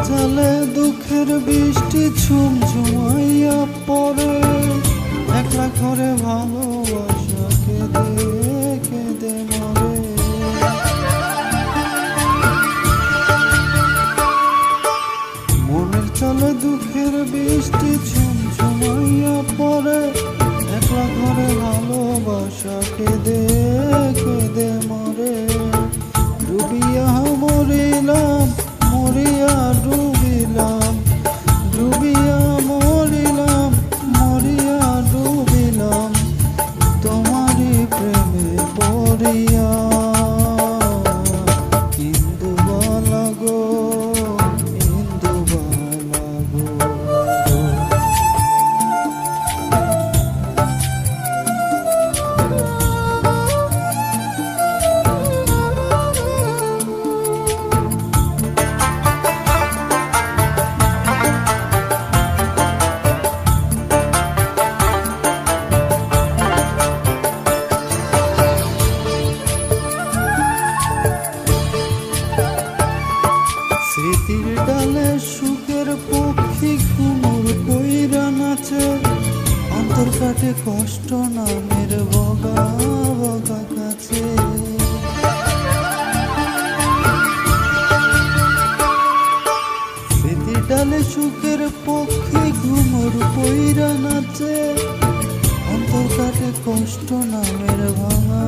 চালে দুঃখের বৃষ্টি ঝুমঝুমাইয়া পড়ে, একলা ঘরে ভালোবাসা কেঁদে কেঁদে মরে। মনের চালে দুঃখের বৃষ্টি ঝুমঝুমাইয়া পড়ে, একলা ঘরে ভালোবাসা কেঁদে কেঁদে মরে। ডুবিয়া মরিলাম, মরিয়া ডুবিলাম, ডুবিয়া মরিলাম, মরিয়া ডুবিলাম, তোমারই প্রেমে পড়িয়া। ইন্দুবালা গো, ইন্দুবালা গো। স্মৃতির ডালে সুখের পক্ষী ঘুমুর কইরা নাচে, অন্তর কাটে কষ্ট নামের বগা বগা কাছে। স্মৃতির ডালে সুখের পক্ষী ঘুমুর কইরা নাচে, অন্তর কাটে কষ্ট নামের ভাঙা